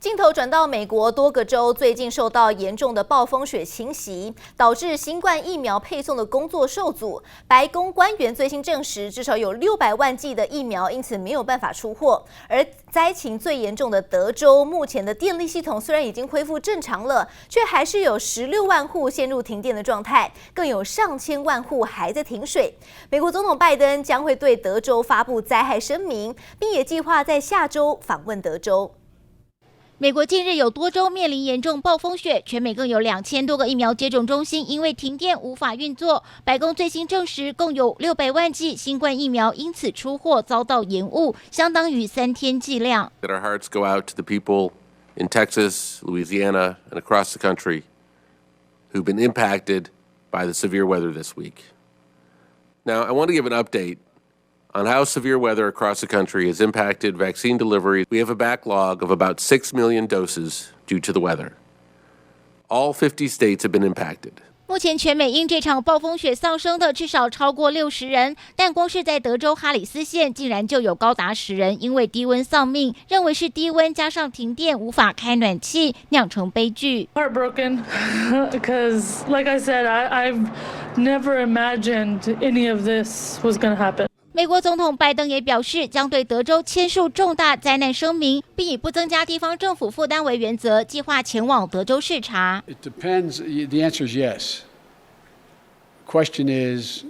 镜头转到美国多个州，最近受到严重的暴风雪侵袭，导致新冠疫苗配送的工作受阻。白宫官员最新证实，至少有600万剂的疫苗因此没有办法出货。而灾情最严重的德州，目前的电力系统虽然已经恢复正常了，却还是有16万户陷入停电的状态，更有上千万户还在停水。美国总统拜登将会对德州发布灾害声明，并也计划在下周访问德州。 美国近日有多州面临严重暴风雪，全美更有2000多个疫苗接种中心因为停电无法运作。白宫最新证实，共有600万剂新冠疫苗因此出货遭到延误，相当于3天剂量。Our hearts go out to the people in Texas, Louisiana, and across the country who've been impacted by the severe weather this week. Now, I want to give an update on how severe weather across the country has impacted vaccine delivery. We have a backlog of about 6 million doses due to the weather. All 50 states have been impacted. 目前全美因这场暴风雪丧生的至少超过60人，但光是在德州哈里斯县，竟然就有高达10人因为低温丧命，认为是低温加上停电无法开暖气，酿成悲剧。Heartbroken, because like I said, I've never imagined any of this was going to happen. 美国总统拜登也表示，将对德州签署重大灾难声明，并以不增加地方政府负担为原则，计划前往德州视察。It depends. The answer is yes. Question is,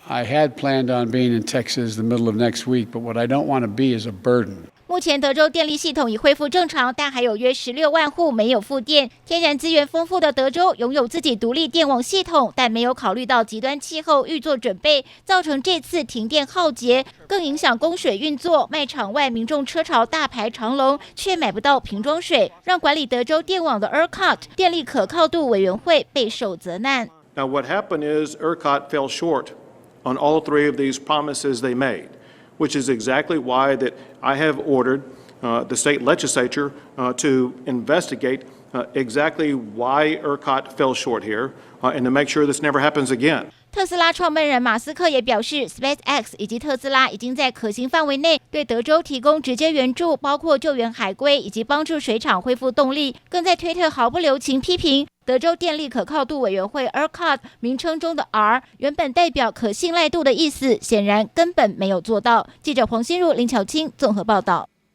I had planned on being in Texas the middle of next week, but what I don't want to be is a burden. 目前德州电力系统已恢复正常，但还有约16万户没有复电。天然资源丰富的德州拥有自己独立电网系统，但没有考虑到极端气候预做准备，造成这次停电浩劫，更影响供水运作。卖场外民众车潮大排长龙，却买不到瓶装水，让管理德州电网的 ERCOT 电力可靠度委员会备受责难。Now, what happened is ERCOT fell short on all 3 of these promises they made, which is exactly why that I have ordered the state legislature to investigate exactly why ERCOT fell short here and to make sure this never happens again. 特斯拉创办人马斯克也表示 ，SpaceX 以及特斯拉已经在可行范围内对德州提供直接援助，包括救援海龟以及帮助水厂恢复动力。更在推特毫不留情批评德州电力可靠度委员会 ERCOT 名称中的 R 原本代表可信赖度的意思，显然根本没有做到。记者黄心如、林巧清综合报道。